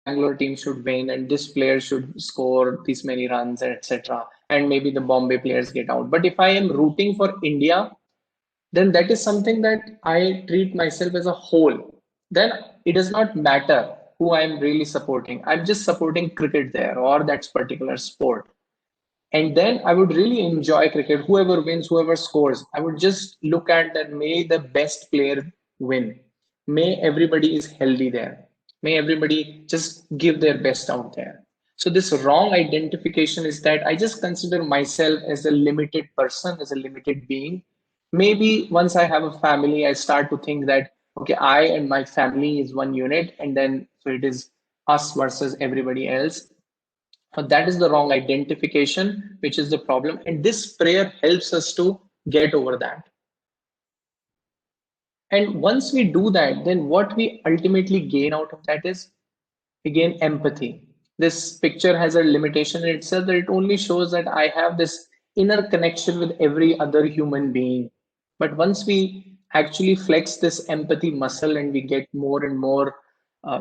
Bangalore team should win and this player should score this many runs, etc. And maybe the Bombay players get out. But if I am rooting for India, then that is something that I treat myself as a whole. Then it does not matter who I'm really supporting. I'm just supporting cricket there or that particular sport. And then I would really enjoy cricket. Whoever wins, whoever scores, I would just look at that. May the best player win. May everybody is healthy there. May everybody just give their best out there. So this wrong identification is that I just consider myself as a limited person, as a limited being. Maybe once I have a family, I start to think that, okay, I and my family is one unit, and then so it is us versus everybody else. That is the wrong identification, which is the problem. And this prayer helps us to get over that. And once we do that, then what we ultimately gain out of that is we gain empathy. This picture has a limitation in itself that it only shows that I have this inner connection with every other human being. But once we actually flex this empathy muscle and we get more and more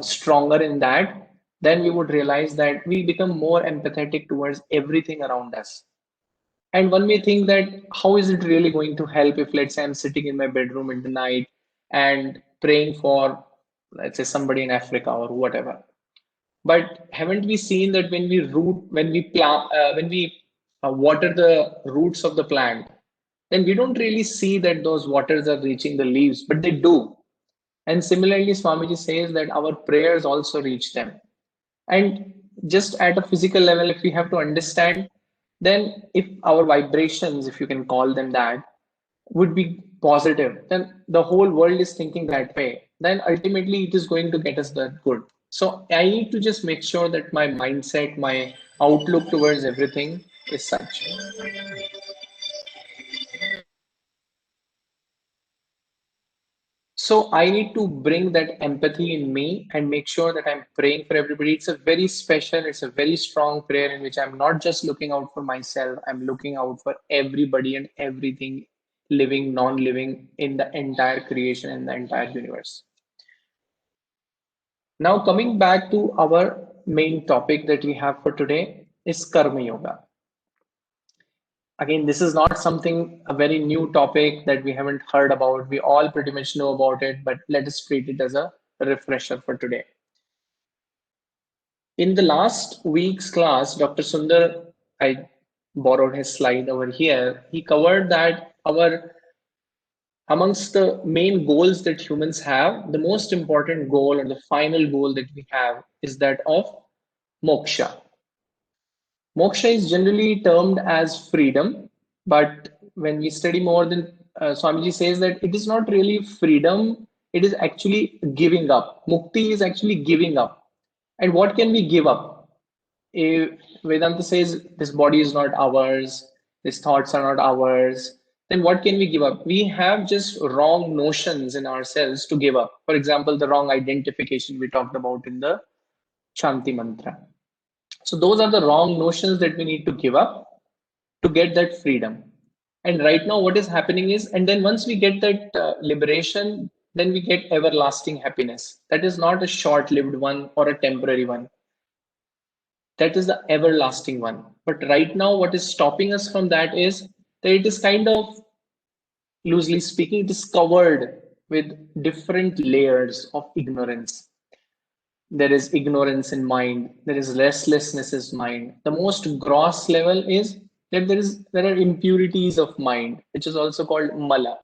stronger in that, then we would realize that we become more empathetic towards everything around us. And one may think that how is it really going to help if, let's say, I'm sitting in my bedroom in the night and praying for, let's say, somebody in Africa or whatever. But haven't we seen that when we plant, when we water the roots of the plant, then we don't really see that those waters are reaching the leaves, but they do. And similarly, Swamiji says that our prayers also reach them. And just at a physical level, if we have to understand, then if our vibrations, if you can call them that, would be positive, then the whole world is thinking that way. Then ultimately it is going to get us that good. So I need to just make sure that my mindset, my outlook towards everything is such. So I need to bring that empathy in me and make sure that I'm praying for everybody. It's a very special, it's a very strong prayer in which I'm not just looking out for myself, I'm looking out for everybody and everything living, non-living in the entire creation and the entire universe. Now coming back to our main topic that we have for today is Karma Yoga. Again, this is not something, a very new topic that we haven't heard about. We all pretty much know about it, but let us treat it as a refresher for today. In the last week's class, Dr. Sundar, I borrowed his slide over here. He covered that our amongst the main goals that humans have, the most important goal or the final goal that we have is that of moksha. Moksha is generally termed as freedom, but when we study more, than Swamiji says that it is not really freedom, it is actually giving up. Mukti is actually giving up. And what can we give up? If Vedanta says this body is not ours, these thoughts are not ours, then what can we give up? We have just wrong notions in ourselves to give up. For example, the wrong identification we talked about in the Shanti mantra. So those are the wrong notions that we need to give up to get that freedom. And right now, what is happening is, and then once we get that liberation, then we get everlasting happiness. That is not a short lived one or a temporary one. That is the everlasting one. But right now, what is stopping us from that is that it is kind of, loosely speaking, it is covered with different layers of ignorance. There is ignorance in mind, there is restlessness in mind. The most gross level is that there are impurities of mind, which is also called mala.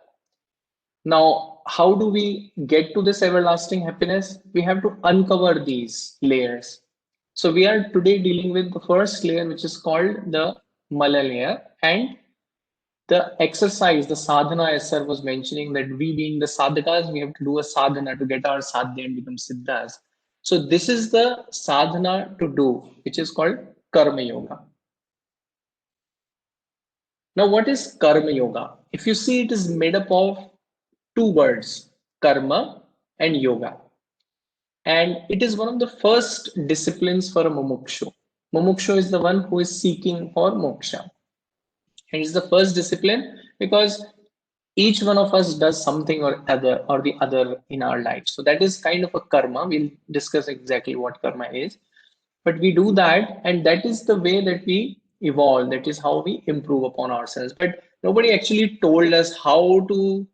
Now, how do we get to this everlasting happiness? We have to uncover these layers. So we are today dealing with the first layer, which is called the mala layer. And the exercise, the sadhana, as sir was mentioning, that we being the sadhakas, we have to do a sadhana to get our sadhya and become siddhas. So this is the sadhana to do, which is called karma yoga. Now, what is karma yoga? If you see, it is made up of two words, karma and yoga. And it is one of the first disciplines for a mumukshu. Mumukshu is the one who is seeking for moksha. And it's the first discipline because Each one of us does something or the other in our life. So that is kind of a karma. We'll discuss exactly what karma is. But we do that, and that is the way that we evolve. That is how we improve upon ourselves. But nobody actually told us how to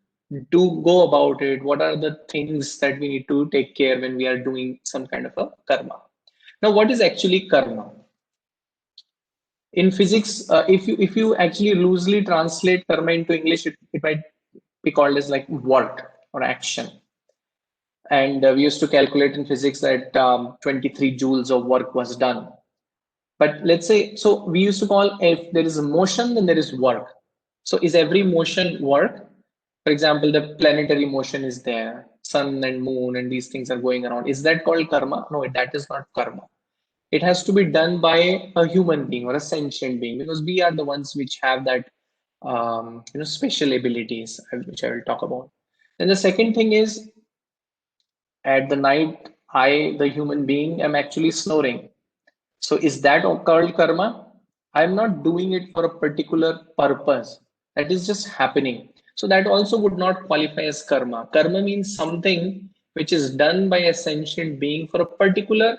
go about it. What are the things that we need to take care when we are doing some kind of a karma? Now, what is actually karma? In physics, if you actually loosely translate karma into English, it might be called as like work or action. And we used to calculate in physics that 23 joules of work was done. But let's say, so we used to call, if there is a motion, then there is work. So is every motion work? For example, the planetary motion is there, sun and moon, and these things are going around. Is that called karma? No, that is not karma. It has to be done by a human being or a sentient being, because we are the ones which have that special abilities, which I will talk about. And the second thing is, at the night, I, the human being, am actually snoring. So is that called karma? I'm not doing it for a particular purpose. That is just happening. So that also would not qualify as karma. Karma means something which is done by a sentient being for a particular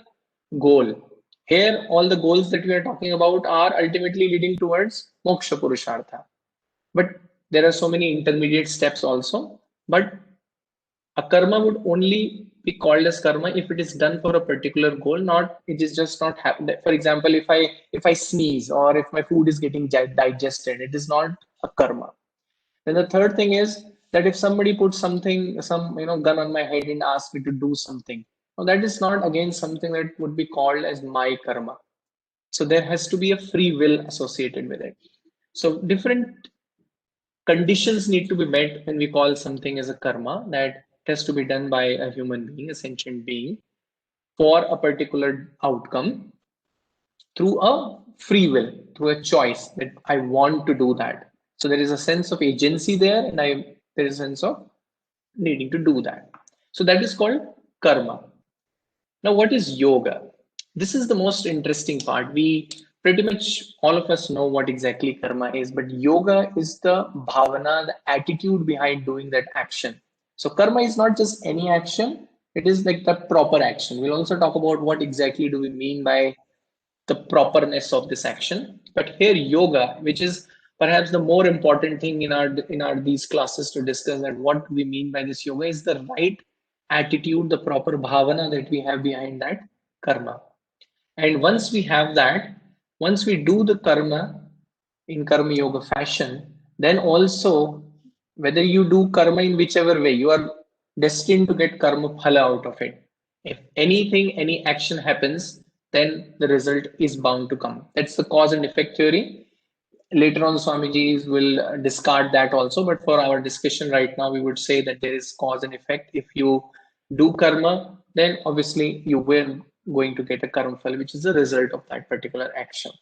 goal. Here, all the goals that we are talking about are ultimately leading towards moksha purushartha. But there are so many intermediate steps also. But a karma would only be called as karma if it is done for a particular goal, not it is just not happen. For example, if I sneeze or if my food is getting digested, it is not a karma. Then the third thing is that if somebody puts something, some gun on my head and asks me to do something, now that is not again something that would be called as my karma. So there has to be a free will associated with it. So different conditions need to be met when we call something as a karma, that it has to be done by a human being, a sentient being, for a particular outcome through a free will, through a choice that I want to do that. So there is a sense of agency there, and there is a sense of needing to do that. So that is called karma. Now, what is yoga? This is the most interesting part. We pretty much all of us know what exactly karma is, but yoga is the bhavana, the attitude behind doing that action. So, karma is not just any action, it is like the proper action. We'll also talk about what exactly do we mean by the properness of this action. But here, yoga, which is perhaps the more important thing in our these classes to discuss, that what we mean by this yoga is the right attitude, the proper bhavana that we have behind that karma. And once we have that, once we do the karma in karma yoga fashion, then also whether you do karma in whichever way, you are destined to get karma phala out of it. If anything, any action happens, then the result is bound to come. That's the cause and effect theory. Later on, Swamiji's will discard that also, but for our discussion right now, we would say that there is cause and effect. If you do karma, then obviously you will going to get a karma phala, which is the result of that particular action.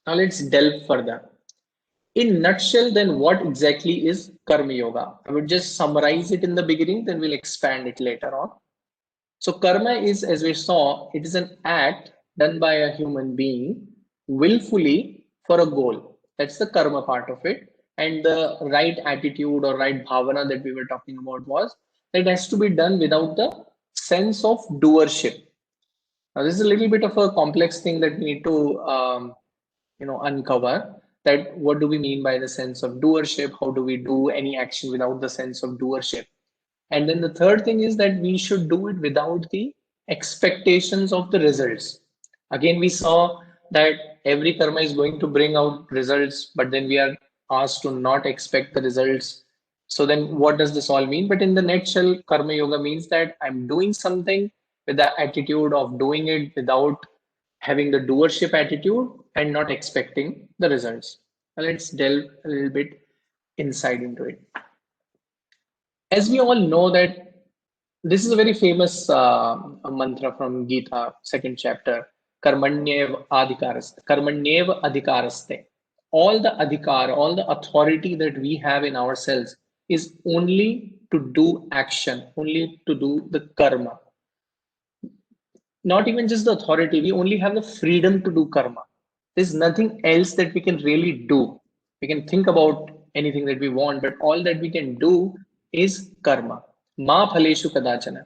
Now let's delve further. In nutshell, then what exactly is karma yoga? I would just summarize it in the beginning, then we'll expand it later on. So karma is, as we saw, it is an act done by a human being willfully for a goal. That's the karma part of it. And the right attitude or right bhavana that we were talking about was that it has to be done without the sense of doership. Now, this is a little bit of a complex thing that we need to uncover, that what do we mean by the sense of doership? How do we do any action without the sense of doership? And then the third thing is that we should do it without the expectations of the results. Again, we saw that every karma is going to bring out results, but then we are asked to not expect the results. So then what does this all mean? But in the nutshell, karma yoga means that I'm doing something with the attitude of doing it without having the doership attitude and not expecting the results. Now let's delve a little bit inside into it. As we all know that this is a very famous mantra from Gita, second chapter, Karmanyev Adhikaraste. Karmanyev Adhikaraste. All the adhikar, all the authority that we have in ourselves is only to do action, only to do the karma. Not even just the authority, we only have the freedom to do karma. There's nothing else that we can really do. We can think about anything that we want, but all that we can do is karma. Ma phaleshu kadachana.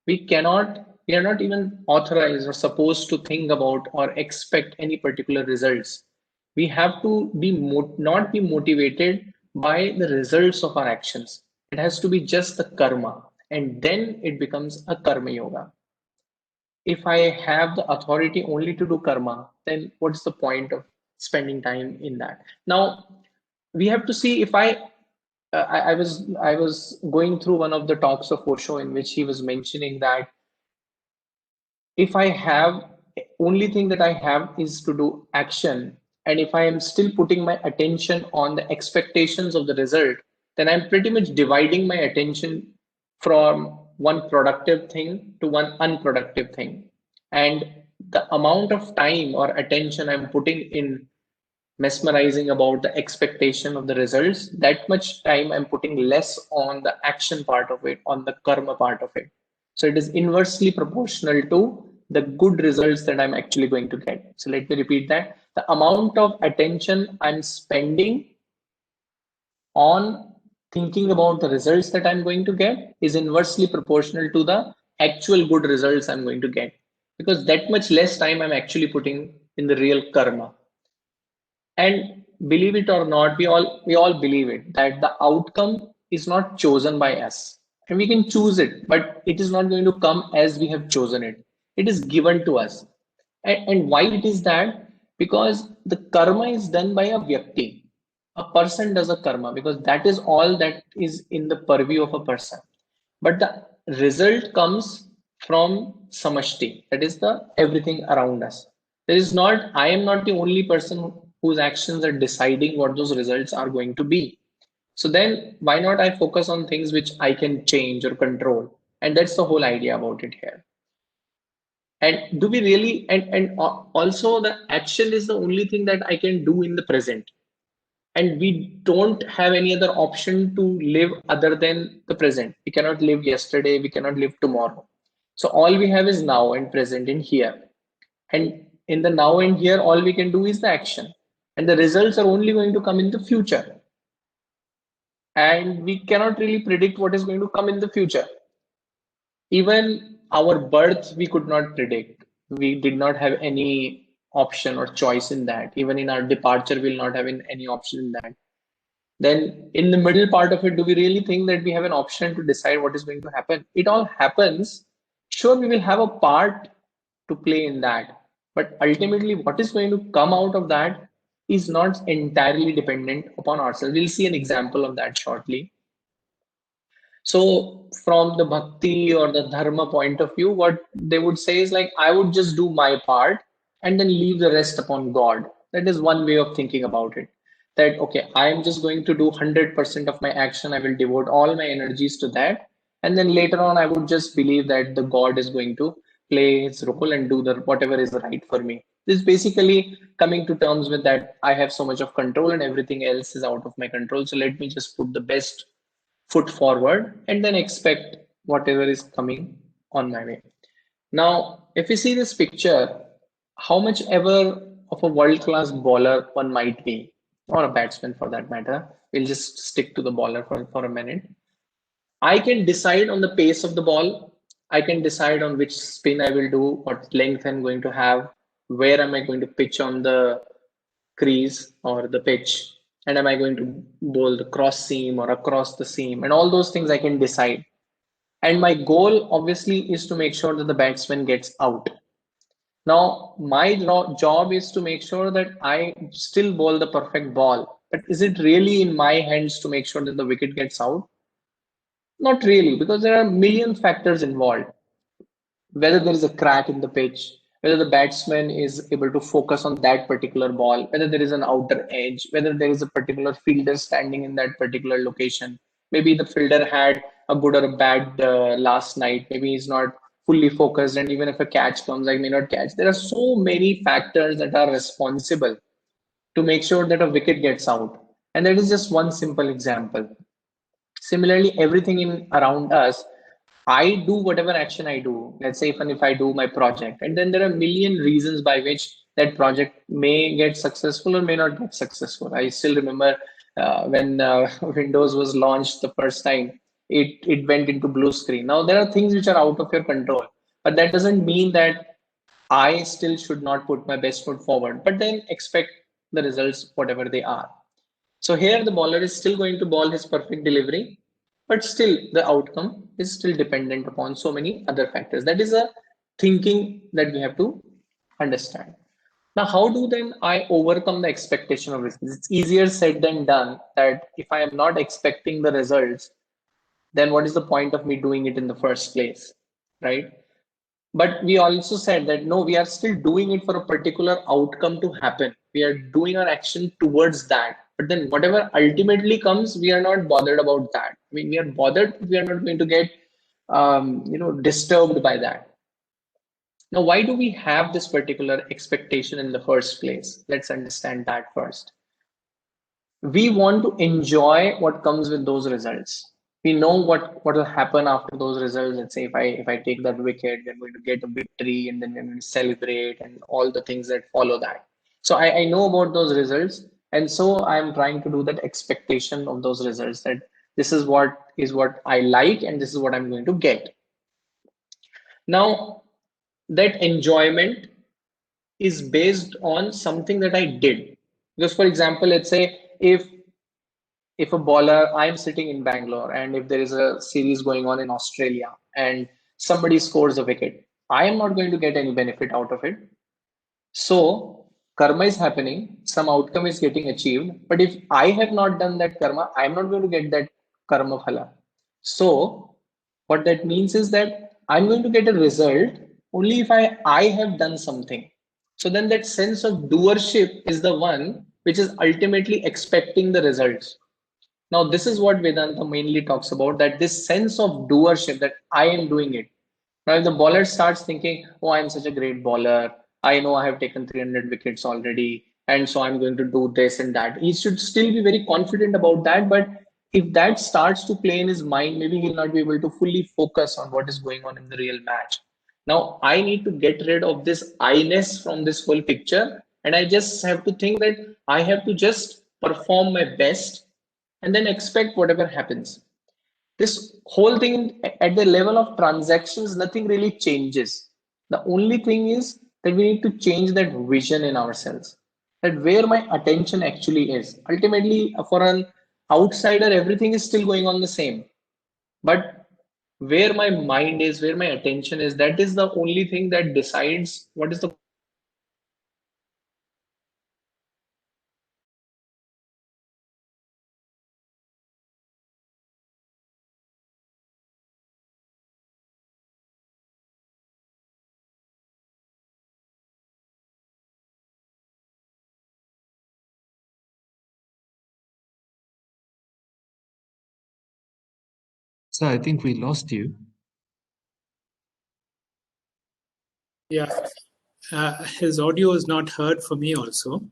We are not even authorized or supposed to think about or expect any particular results. We have to be not be motivated by the results of our actions. It has to be just the karma, and then it becomes a karma yoga. If I have the authority only to do karma, then what's the point of spending time in that? Now we have to see if I was going through one of the talks of Osho in which he was mentioning that if I have only thing that I have is to do action, and if I am still putting my attention on the expectations of the result, then I'm pretty much dividing my attention from one productive thing to one unproductive thing. And the amount of time or attention I'm putting in mesmerizing about the expectation of the results, that much time I'm putting less on the action part of it, on the karma part of it. So it is inversely proportional to the good results that I'm actually going to get. So let me repeat that. The amount of attention I'm spending on thinking about the results that I'm going to get is inversely proportional to the actual good results I'm going to get. Because that much less time I'm actually putting in the real karma. And believe it or not, we all believe it that the outcome is not chosen by us. And we can choose it, but it is not going to come as we have chosen it. It is given to us. And why it is that? Because the karma is done by a vyakti. A person does a karma because that is all that is in the purview of a person. But the result comes from samashti, that is the everything around us. There is not, I am not the only person whose actions are deciding what those results are going to be. So then why not I focus on things which I can change or control? And that's the whole idea about it here. And do we really, and also the action is the only thing that I can do in the present. And we don't have any other option to live other than the present. We cannot live yesterday, we cannot live tomorrow. So all we have is now and present in here. And in the now and here, all we can do is the action. And the results are only going to come in the future. And we cannot really predict what is going to come in the future. Even our birth, we could not predict. We did not have any option or choice in that. Even in our departure, we'll not have any option in that. Then in the middle part of it, do we really think that we have an option to decide what is going to happen? It all happens. Sure, we will have a part to play in that. But ultimately, what is going to come out of that is not entirely dependent upon ourselves. We'll see an example of that shortly. So, from the bhakti or the dharma point of view, what they would say is like, I would just do my part and then leave the rest upon God. That is one way of thinking about it. That, okay, I am just going to do 100% of my action. I will devote all my energies to that. And then later on, I would just believe that the God is going to play his role and do the whatever is right for me. This is basically coming to terms with that I have so much of control and everything else is out of my control. So let me just put the best foot forward and then expect whatever is coming on my way. Now, if you see this picture, how much ever of a world-class bowler one might be, or a batsman for that matter, we'll just stick to the bowler for a minute. I can decide on the pace of the ball. I can decide on which spin I will do, what length I'm going to have, where am I going to pitch on the crease or the pitch, and am I going to bowl the cross seam or across the seam, and all those things I can decide. And my goal obviously is to make sure that the batsman gets out. Now my job is to make sure that I still bowl the perfect ball, but is it really in my hands to make sure that the wicket gets out? Not really, because there are a million factors involved. Whether there is a crack in the pitch, whether the batsman is able to focus on that particular ball, whether there is an outer edge, whether there is a particular fielder standing in that particular location. Maybe the fielder had a good or a bad last night. Maybe he's not fully focused, and even if a catch comes, I may not catch. There are so many factors that are responsible to make sure that a wicket gets out. And that is just one simple example. Similarly, everything in around us, I do whatever action I do. Let's say even if I do my project, and then there are a million reasons by which that project may get successful or may not get successful. I still remember when Windows was launched the first time, it went into blue screen. Now there are things which are out of your control, but that doesn't mean that I still should not put my best foot forward, but then expect the results whatever they are. So here the bowler is still going to ball his perfect delivery, but still the outcome is still dependent upon so many other factors. That is a thinking that we have to understand. Now, how do then I overcome the expectation of results? It's easier said than done that if I am not expecting the results, then what is the point of me doing it in the first place, right? But we also said that no, we are still doing it for a particular outcome to happen. We are doing our action towards that. But then whatever ultimately comes, we are not bothered about that. I mean, we are bothered, but we are not going to get disturbed by that. Now, why do we have this particular expectation in the first place? Let's understand that first. We want to enjoy what comes with those results. We know what will happen after those results. Let's say if I take that wicket, we're going to get a victory and then we're going to celebrate and all the things that follow that. So I know about those results, and so I'm trying to do that expectation of those results, that this is what I like and this is what I'm going to get. Now that enjoyment is based on something that I did. Because for example, let's say if a bowler, I'm sitting in Bangalore, and if there is a series going on in Australia and somebody scores a wicket, I am not going to get any benefit out of it. So karma is happening, some outcome is getting achieved, but if I have not done that karma, I'm not going to get that karma phala. So what that means is that I'm going to get a result only if I have done something. So then that sense of doership is the one which is ultimately expecting the results. Now, this is what Vedanta mainly talks about, that this sense of doership, that I am doing it. Now, if the bowler starts thinking, oh, I'm such a great bowler, I know I have taken 300 wickets already, and so I'm going to do this and that. He should still be very confident about that. But if that starts to play in his mind, maybe he'll not be able to fully focus on what is going on in the real match. Now, I need to get rid of this I-ness from this whole picture. And I just have to think that I have to just perform my best and then expect whatever happens. This whole thing at the level of transactions, nothing really changes. The only thing is that we need to change that vision in ourselves, that where my attention actually is. Ultimately, for an outsider, everything is still going on the same. But where my mind is, where my attention is, that is the only thing that decides what is the So I think we lost you. Yeah, his audio is not heard for me also.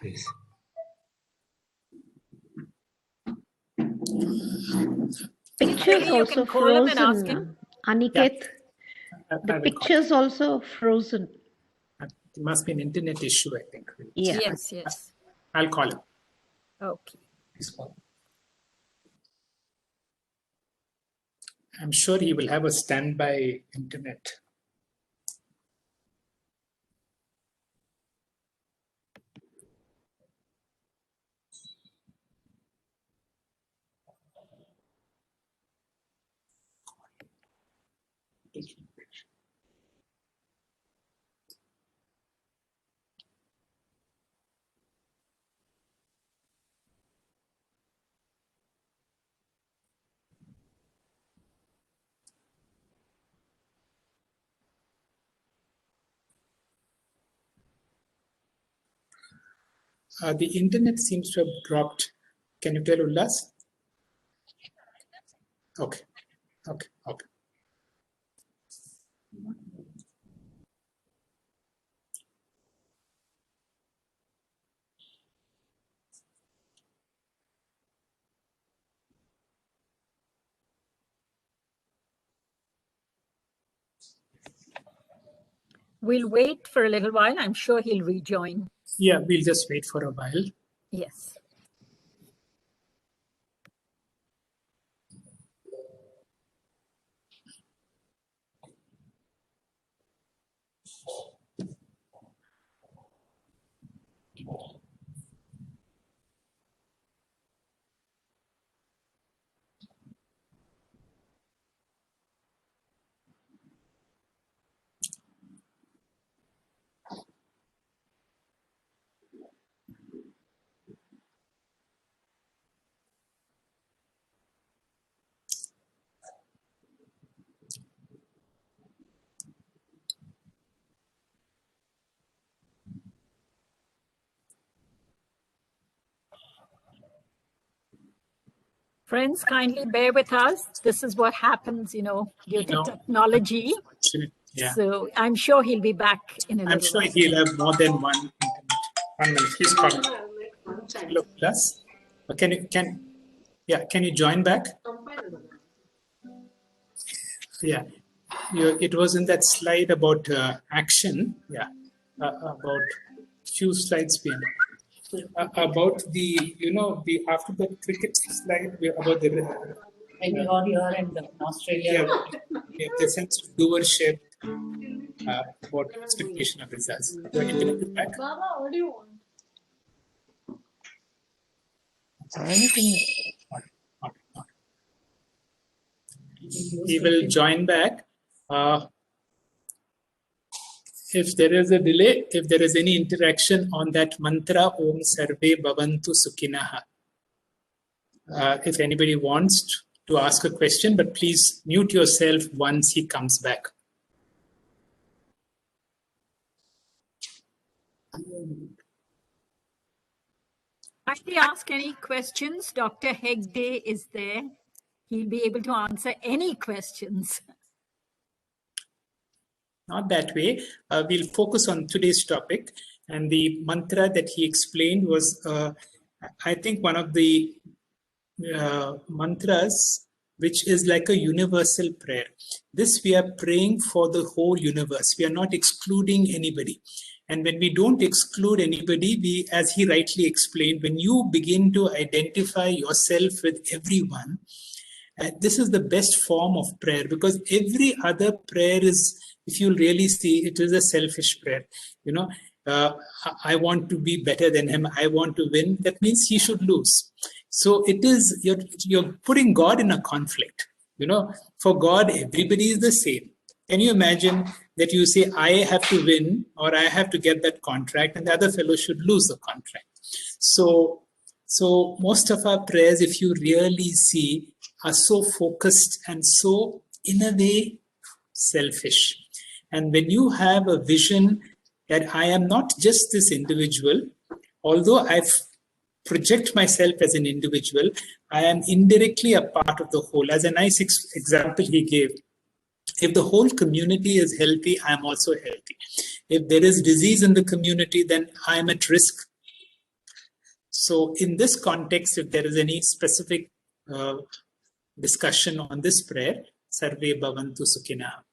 Please. Pictures Maybe you also can call him and ask frozen. him. Aniket, I the will call. pictures also frozen. It must be an internet issue, I think. Yeah. Yes, yes. I'll call him. Okay. Please call. I'm sure he will have a standby internet. The internet seems to have dropped. Can you tell Ullas? Okay, okay, okay. We'll wait for a little while. I'm sure he'll rejoin. Yeah, we'll just wait for a while. Yes. Friends, kindly bear with us. This is what happens, due to technology. Yeah. So I'm sure he'll be back in a I'm little sure while. he'll have more than one internet. 1 minute. He's calling. Hello, plus. Can you join back? Yeah. It was in that slide about action. Yeah. About few slides behind. About the after the cricket slide about the Like we got here in Australia. the sense of doership, about expectation of results. Your internet is back. Baba, what do you want? Not. He will join back. If there is a delay, if there is any interaction on that mantra, Om Sarve Bhavantu Sukhinaha. If anybody wants to ask a question, but please mute yourself once he comes back. Kindly ask any questions. Dr. Hegde is there. He'll be able to answer any questions. Not that way. We'll focus on today's topic. And the mantra that he explained was, I think, one of the mantras which is like a universal prayer. This we are praying for the whole universe. We are not excluding anybody. And when we don't exclude anybody, we, as he rightly explained, when you begin to identify yourself with everyone, this is the best form of prayer, because every other prayer is, if you really see, it is a selfish prayer. I want to be better than him. I want to win. That means he should lose. So it is, you're putting God in a conflict. For God, everybody is the same. Can you imagine that you say, I have to win or I have to get that contract and the other fellow should lose the contract? So most of our prayers, if you really see, are so focused and so, in a way, selfish. And when you have a vision that I am not just this individual, although I project myself as an individual, I am indirectly a part of the whole. As a nice example he gave, if the whole community is healthy, I am also healthy. If there is disease in the community, then I am at risk. So in this context, if there is any specific discussion on this prayer, Sarve Bhavantu Sukhinaha.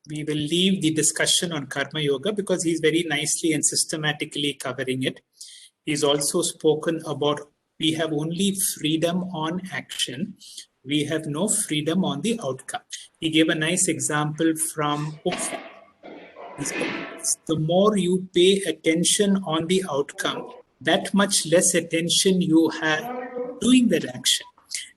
We will leave the discussion on Karma Yoga because he's very nicely and systematically covering it. He's also spoken about we have only freedom on action. We have no freedom on the outcome. He gave a nice example from the more you pay attention on the outcome, that much less attention you have doing that action.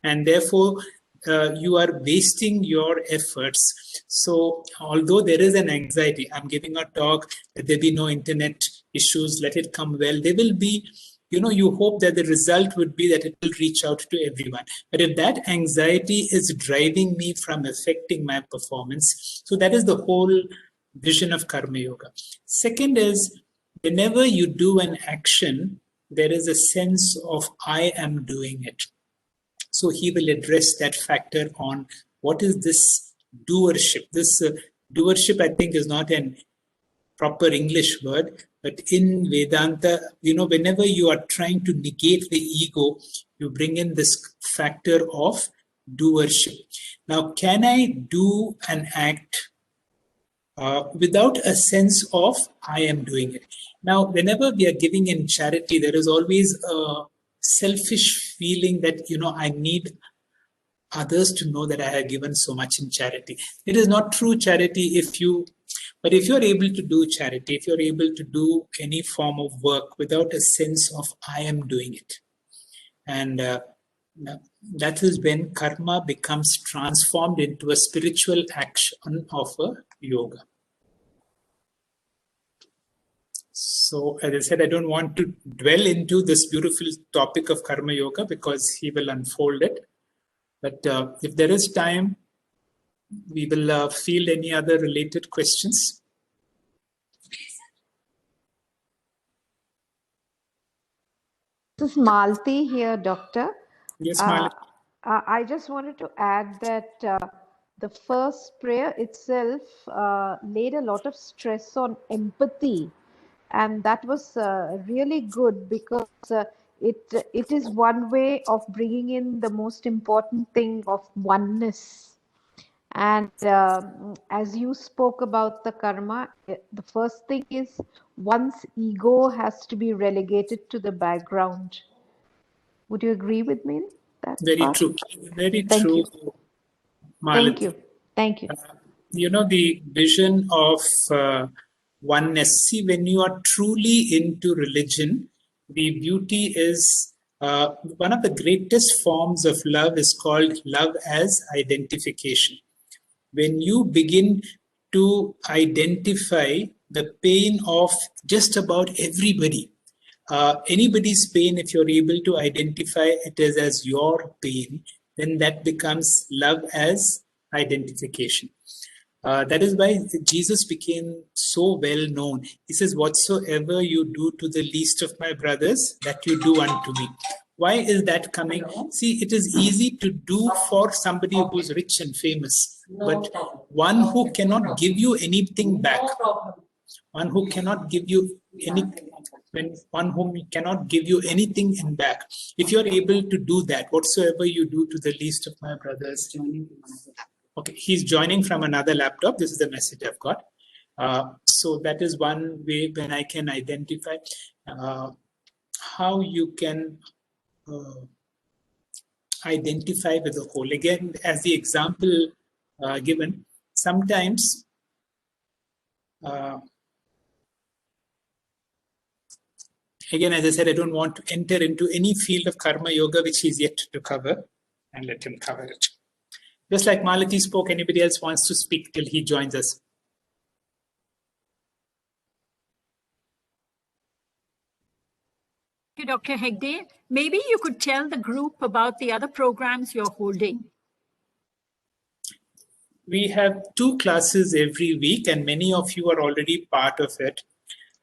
And therefore, you are wasting your efforts. So although there is an anxiety, I'm giving a talk, that there be no internet issues, let it come well, there will be, you hope that the result would be that it will reach out to everyone. But if that anxiety is driving me from affecting my performance, so that is the whole vision of Karma Yoga. Second is, whenever you do an action, there is a sense of I am doing it. So he will address that factor on what is this doership. This doership, I think, is not an proper English word, but in Vedanta, whenever you are trying to negate the ego, you bring in this factor of doership. Now, can I do an act without a sense of I am doing it? Now, whenever we are giving in charity, there is always a selfish feeling that, I need others to know that I have given so much in charity. It is not true charity but if you're able to do charity, if you're able to do any form of work without a sense of I am doing it, and that is when karma becomes transformed into a spiritual action of a yoga. So, as I said, I don't want to dwell into this beautiful topic of karma yoga because he will unfold it. But if there is time, we will field any other related questions. This is Malti here, Doctor. Yes, Malati. I just wanted to add that the first prayer itself laid a lot of stress on empathy. And that was really good because it is one way of bringing in the most important thing of oneness. And as you spoke about the karma, the first thing is one's ego has to be relegated to the background. Would you agree with me? Very true. Very Thank true, you. Malati. Thank you. Thank you. The vision of oneness. See, when you are truly into religion, the beauty is one of the greatest forms of love is called love as identification. When you begin to identify the pain of just about everybody, anybody's pain, if you're able to identify it as your pain, then that becomes love as identification. That is why Jesus became so well known. He says, whatsoever you do to the least of my brothers, that you do unto me. Why is that coming? See, it is easy to do for somebody who's rich and famous, but one who cannot give you anything back, one who cannot give you one whom cannot give you anything in back. If you're able to do that, whatsoever you do to the least of my brothers. Okay, he's joining from another laptop. This is the message I've got. So that is one way when I can identify how you can identify with the whole. Again, as the example given, sometimes again, as I said, I don't want to enter into any field of karma yoga which he's yet to cover, and let him cover it. Just like Malati spoke, anybody else wants to speak till he joins us? Thank you, Dr. Hegde. Maybe you could tell the group about the other programs you're holding. We have 2 classes every week, and many of you are already part of it.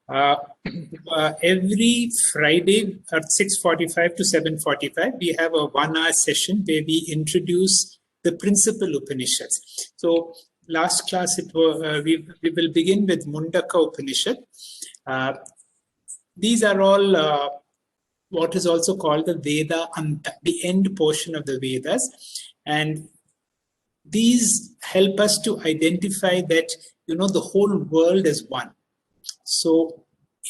Every Friday at 6:45 to 7:45, we have a 1-hour session where we introduce the principal Upanishads. So last class, we will begin with Mundaka Upanishad. These are all what is also called the Veda Anta, the end portion of the Vedas. And these help us to identify that, the whole world is one. So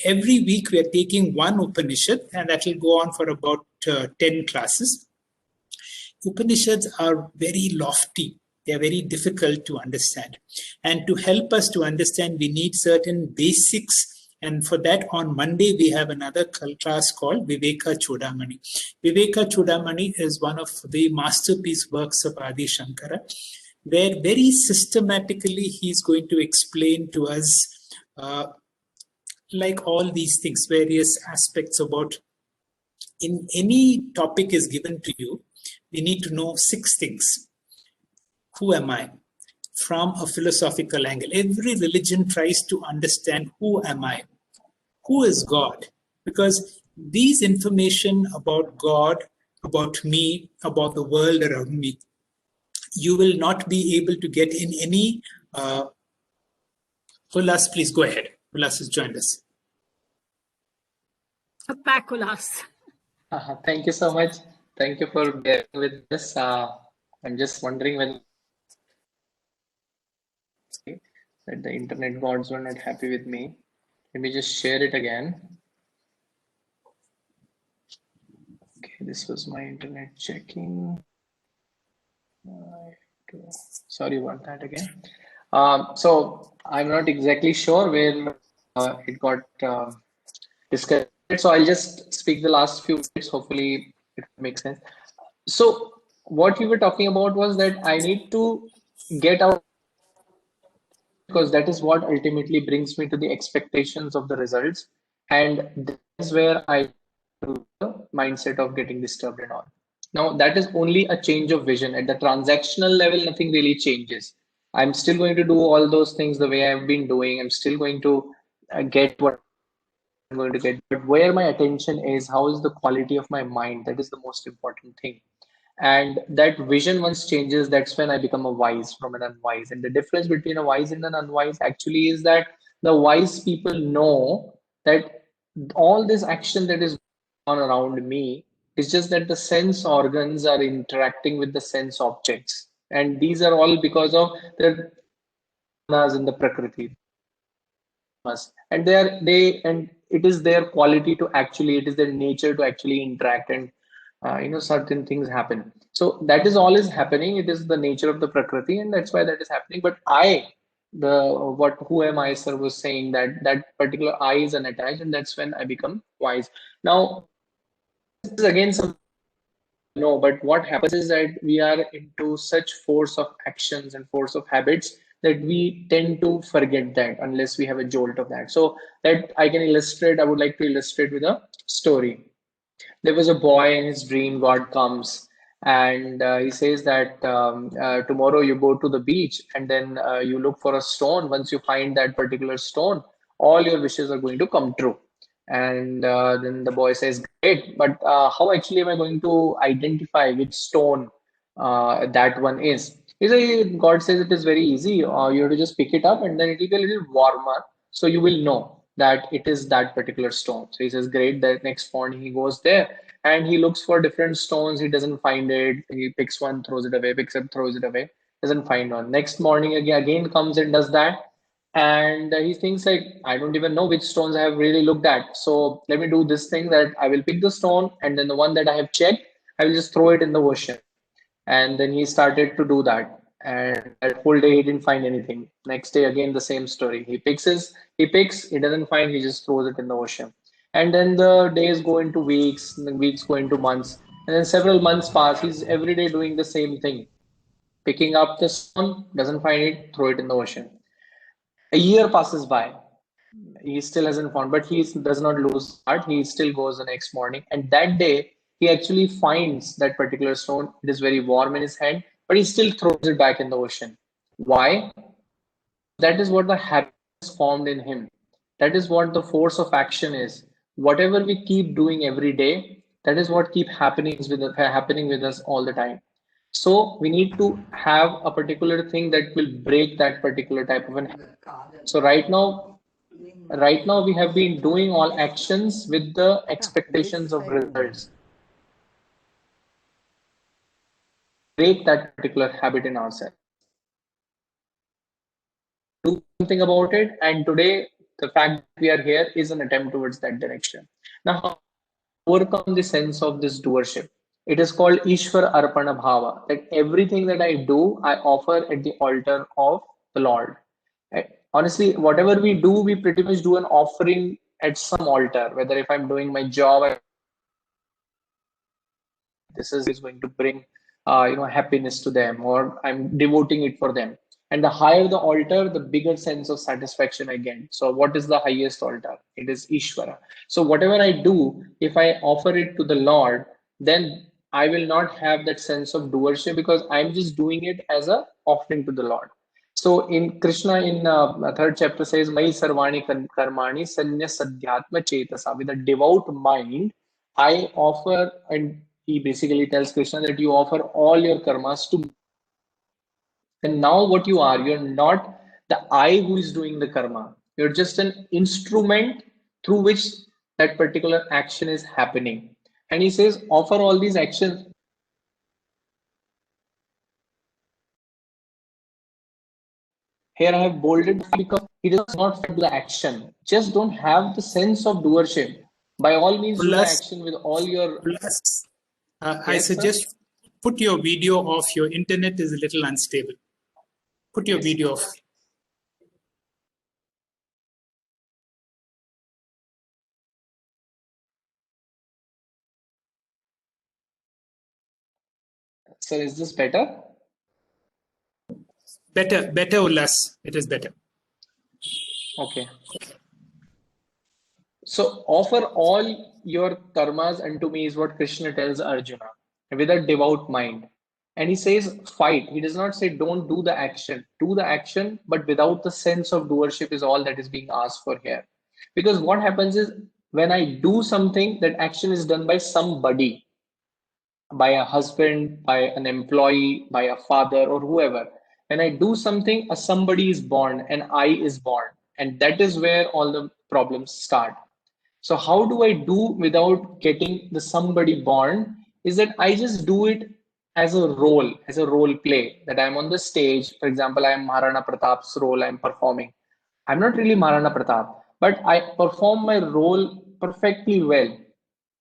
every week we are taking one Upanishad, and that will go on for about 10 classes. Upanishads are very lofty. They are very difficult to understand. And to help us to understand, we need certain basics. And for that, on Monday, we have another class called Viveka Chudamani. Viveka Chudamani is one of the masterpiece works of Adi Shankara, where very systematically he's going to explain to us, like all these things, various aspects about, in any topic is given to you, we need to know 6 things. Who am I? From a philosophical angle. Every religion tries to understand who am I? Who is God? Because these information about God, about me, about the world around me, you will not be able to get in any... Ullas, please go ahead. Ullas has joined us. Ullas. Thank you so much. Thank you for bearing with us. I'm just wondering whether that the internet gods were not happy with me. Let me just share it again. Okay, this was my internet checking. Sorry about that again. So I'm not exactly sure where it got disconnected. So I'll just speak the last few minutes. Hopefully it makes sense. So what we were talking about was that I need to get out, because that is what ultimately brings me to the expectations of the results, and that's where I do the mindset of getting disturbed and all. Now that is only a change of vision. At the transactional level, nothing really changes. I'm still going to do all those things the way I've been doing. I'm still going to get what I'm going to get, but where my attention is, how is the quality of my mind? That is the most important thing. And that vision once changes, that's when I become a wise from an unwise. And the difference between a wise and an unwise actually is that the wise people know that all this action that is going on around me is just that the sense organs are interacting with the sense objects. And these are all because of the in the prakriti. And and it is their quality to actually, it is their nature to actually interact, and certain things happen. So that is all is happening. It is the nature of the prakriti, and that's why that is happening. But the what who am I, sir, was saying that that particular I is unattached, and that's when I become wise. Now this is again some, no, but what happens is that we are into such force of actions and force of habits that we tend to forget that unless we have a jolt of that. So that I can illustrate, I would like to illustrate with a story. There was a boy in his dream. God comes and he says that tomorrow you go to the beach, and then you look for a stone. Once you find that particular stone, all your wishes are going to come true. And then the boy says, great, but how actually am I going to identify which stone that one is? God says it is very easy. You have to just pick it up, and then it will be a little warmer, so you will know that it is that particular stone. So he says, great. That next morning he goes there and he looks for different stones. He doesn't find it. He picks one, throws it away, picks up, throws it away, doesn't find one. Next morning again comes and does that. And he thinks like, I don't even know which stones I have really looked at. So let me do this thing, that I will pick the stone, and then the one that I have checked, I will just throw it in the ocean. And then he started to do that, and that whole day he didn't find anything. Next day again the same story. He doesn't find, he just throws it in the ocean. And then the days go into weeks, and the weeks go into months, and then several months pass. He's every day doing the same thing, picking up the stone, doesn't find it, throw it in the ocean. A year passes by, he still hasn't found, but he does not lose heart. He still goes the next morning, and that day he actually finds that particular stone. It is very warm in his hand, but he still throws it back in the ocean. Why? That is what the habit is formed in him. That is what the force of action is. Whatever we keep doing every day, that is what keep happening with us all the time. So we need to have a particular thing that will break that particular type of an habit. So right now we have been doing all actions with the expectations of results. Break that particular habit in ourselves, do something about it, and today the fact that we are here is an attempt towards that direction. Now, how to overcome the sense of this doership? It is called Ishwar Arpana Bhava, that everything that I do, I offer at the altar of the Lord. Honestly, whatever we do, we pretty much do an offering at some altar. Whether if I'm doing my job, this is going to bring happiness to them, or I'm devoting it for them. And the higher the altar, the bigger sense of satisfaction I get. So what is the highest altar? It is Ishvara. So whatever I do, if I offer it to the Lord, then I will not have that sense of doership, because I'm just doing it as a offering to the Lord. So in Krishna, in third chapter says, Mai Sarvani Karmani Sanya Sadhyatma Chetasa. With a devout mind, I offer, and he basically tells Krishna that you offer all your karmas to me. And now what you're not the I who is doing the karma. You're just an instrument through which that particular action is happening. And he says, offer all these actions Here I have bolded because he does not do the action. Just don't have the sense of doership. By all means, do the Ullas, action with all your. Ullas, I Yes, sir. suggest put your video off. Your internet is a little unstable. Put your Yes. video off. Sir, is this better? Better, Ullas. It is better. Okay. So offer all your karmas unto me is what Krishna tells Arjuna with a devout mind. And he says, fight. He does not say, don't do the action. Do the action, but without the sense of doership is all that is being asked for here. Because what happens is when I do something, that action is done by somebody, by a husband, by an employee, by a father, or whoever. When I do something, a somebody is born, an I is born. And that is where all the problems start. So how do I do without getting the somebody born? Is that I just do it as a role play, that I'm on the stage. For example, I am Maharana Pratap's role I'm performing. I'm not really Maharana Pratap, but I perform my role perfectly well.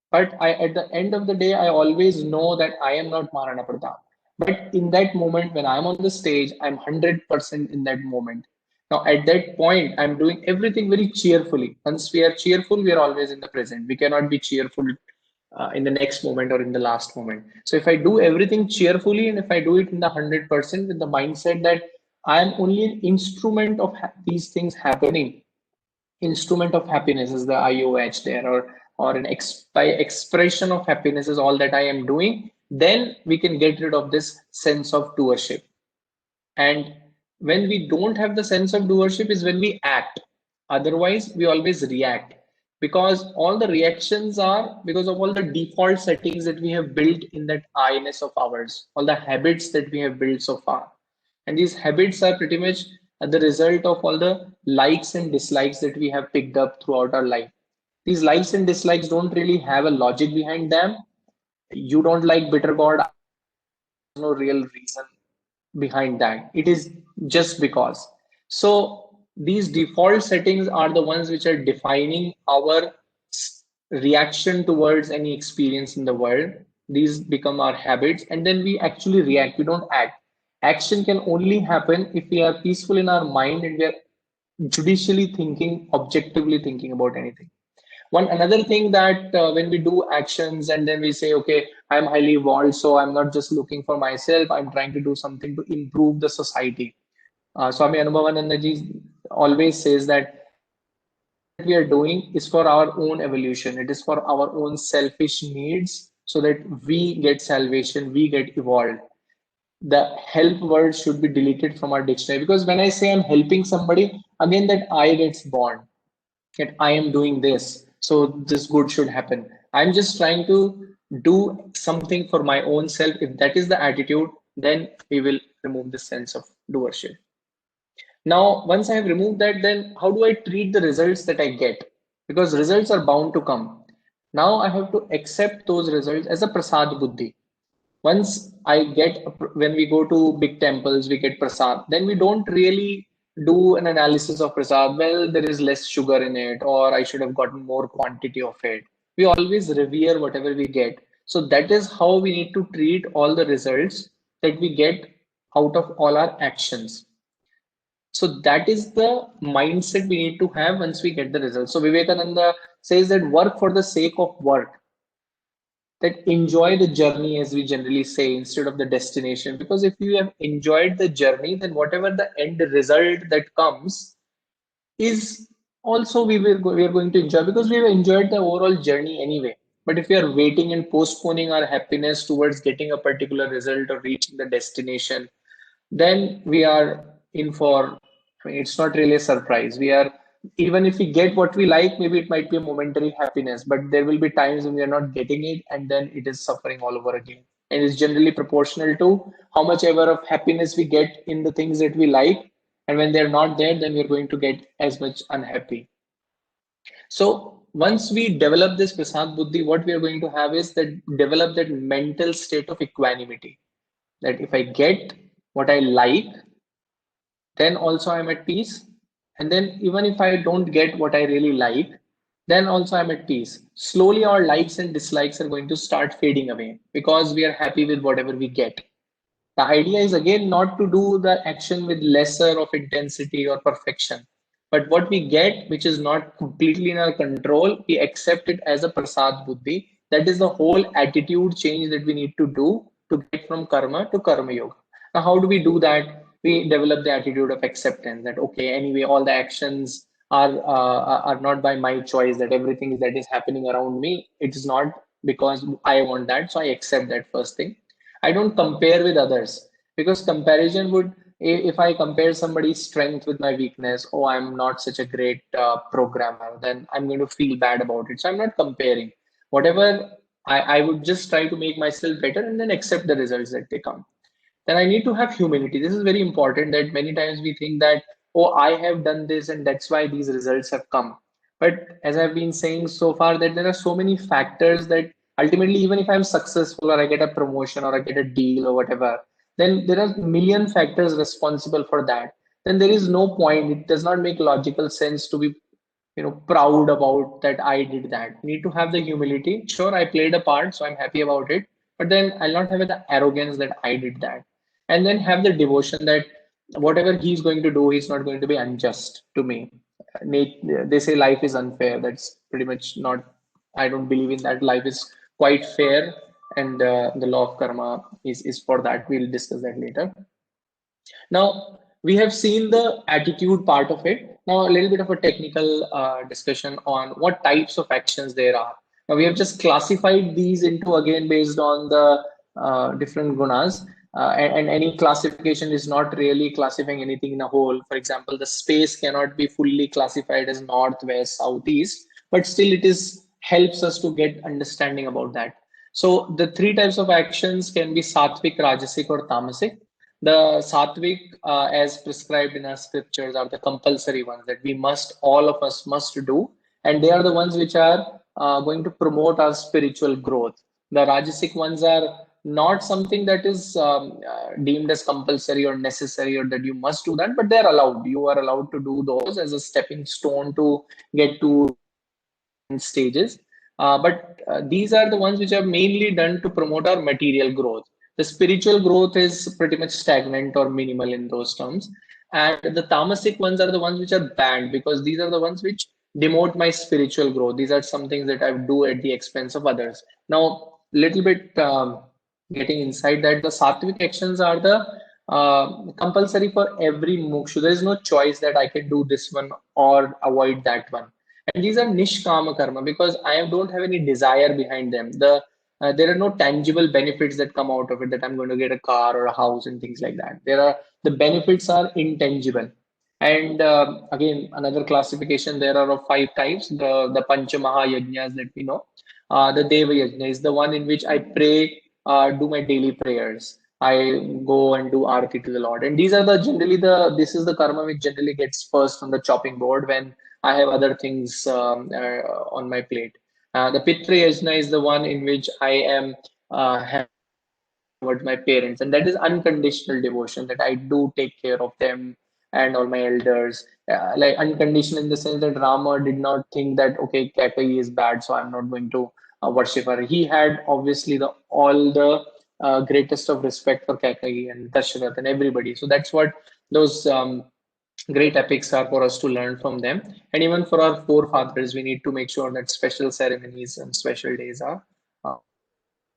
But at the end of the day, I always know that I am not Maharana Pratap. But in that moment, when I'm on the stage, I'm 100% in that moment. Now, at that point, I'm doing everything very cheerfully. Once we are cheerful, we are always in the present. We cannot be cheerful in the next moment or in the last moment. So if I do everything cheerfully and if I do it in the 100% with the mindset that I am only an instrument of these things happening, instrument of happiness is the IOH there, or by expression of happiness is all that I am doing, then we can get rid of this sense of doership. And when we don't have the sense of doership is when we act. Otherwise, we always react, because all the reactions are because of all the default settings that we have built in that I-ness of ours, all the habits that we have built so far. And these habits are pretty much the result of all the likes and dislikes that we have picked up throughout our life. These likes and dislikes don't really have a logic behind them. You don't like bitter gourd, no real reason behind that. It is just because. So these default settings are the ones which are defining our reaction towards any experience in the world. These become our habits, and then we actually react. We don't act. Action can only happen if we are peaceful in our mind and we are judicially thinking, objectively thinking about anything. One another thing that when we do actions and then we say, okay, I'm highly evolved, so I'm not just looking for myself, I'm trying to do something to improve the society. Swami Anubhavanandaji always says that we are doing is for our own evolution. It is for our own selfish needs so that we get salvation, we get evolved. The help word should be deleted from our dictionary, because when I say I'm helping somebody, again that I gets born, that I am doing this, so this good should happen. I'm just trying to do something for my own self. If that is the attitude, then we will remove the sense of doership. Now, once I have removed that, then how do I treat the results that I get? Because results are bound to come. Now I have to accept those results as a prasad buddhi. Once I get, when we go to big temples, we get prasad, then we don't really do an analysis of prasad. Well, there is less sugar in it, or I should have gotten more quantity of it. We always revere whatever we get. So that is how we need to treat all the results that we get out of all our actions. So that is the mindset we need to have once we get the results. So Vivekananda says that work for the sake of work, that enjoy the journey, as we generally say, instead of the destination. Because if you have enjoyed the journey, then whatever the end result that comes is also we are going to enjoy, because we have enjoyed the overall journey anyway. But if we are waiting and postponing our happiness towards getting a particular result or reaching the destination, then we are in for, I mean, it's not really a surprise. We are, even if we get what we like, maybe it might be a momentary happiness, but there will be times when we are not getting it, and then it is suffering all over again. And it's generally proportional to how much ever of happiness we get in the things that we like. And when they're not there, then we're going to get as much unhappy. So once we develop this prasad buddhi, what we are going to have is that develop that mental state of equanimity, that if I get what I like, then also I'm at peace. And then even if I don't get what I really like, then also I'm at peace. Slowly our likes and dislikes are going to start fading away because we are happy with whatever we get. The idea is again not to do the action with lesser of intensity or perfection, but what we get, which is not completely in our control, we accept it as a prasad buddhi. That is the whole attitude change that we need to do to get from karma to karma yoga. Now, how do we do that? We develop the attitude of acceptance that okay, anyway, all the actions are not by my choice. That everything that is happening around me, it is not because I want that. So I accept that first thing. I don't compare with others because comparison would, if I compare somebody's strength with my weakness, oh, I'm not such a great programmer, then I'm going to feel bad about it. So I'm not comparing. Whatever I would just try to make myself better and then accept the results that they come. Then I need to have humility. This is very important that many times we think that, oh, I have done this and that's why these results have come. But as I've been saying so far, that there are so many factors that ultimately, even if I'm successful or I get a promotion or I get a deal or whatever, then there are a million factors responsible for that. Then there is no point. It does not make logical sense to be proud about that I did that. You need to have the humility. Sure, I played a part, so I'm happy about it. But then I'll not have the arrogance that I did that. And then have the devotion that whatever he's going to do, he's not going to be unjust to me. They say life is unfair. That's pretty much not, I don't believe in that. Life is quite fair. And the law of karma is for that. We'll discuss that later. Now, we have seen the attitude part of it. Now, a little bit of a technical discussion on what types of actions there are. Now, we have just classified these into, again, based on the different gunas. And any classification is not really classifying anything in a whole. For example, the space cannot be fully classified as north, west, south, east, but still it is helps us to get understanding about that. So the three types of actions can be sattvic, rajasic, or tamasic. The sattvic, as prescribed in our scriptures, are the compulsory ones that we must, all of us must do. And they are the ones which are going to promote our spiritual growth. The Rajasic ones are not something that is deemed as compulsory or necessary or that you must do that, but they're allowed. You are allowed to do those as a stepping stone to get to stages. But these are the ones which are mainly done to promote our material growth. The spiritual growth is pretty much stagnant or minimal in those terms. And the tamasic ones are the ones which are banned because these are the ones which demote my spiritual growth. These are some things that I do at the expense of others. Now, little bit getting inside that the sattvic actions are the compulsory for every mukshu. There is no choice that I can do this one or avoid that one. And these are nishkama karma because I don't have any desire behind them. There are no tangible benefits that come out of it that I'm going to get a car or a house and things like that. The benefits are intangible. And again, another classification there are of five types. The Pancha Maha Yajnas that we know. The Deva Yajna is the one in which I pray, do my daily prayers. I go and do arati to the Lord. And these are this is the karma which generally gets first on the chopping board when I have other things on my plate. The Pitra Yajna is the one in which I am towards my parents, and that is unconditional devotion that I do take care of them and all my elders. Like unconditional in the sense that Rama did not think that okay, Kaikeyi is bad, so I'm not going to worship her. He had obviously the all the greatest of respect for Kaikeyi and Dasharath and everybody. So that's what those great epics are for us to learn from them. And even for our forefathers, we need to make sure that special ceremonies and special days are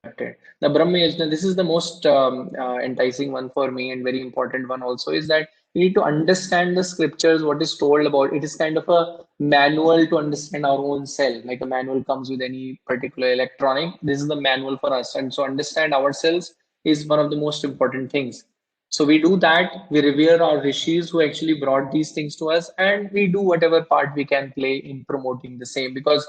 accepted. The Brahma Yajna, this is the most enticing one for me and very important one also, is that we need to understand the scriptures, what is told about. It is kind of a manual to understand our own self. Like a manual comes with any particular electronic. This is the manual for us. And so understand ourselves is one of the most important things. So we do that, we revere our rishis who actually brought these things to us, and we do whatever part we can play in promoting the same because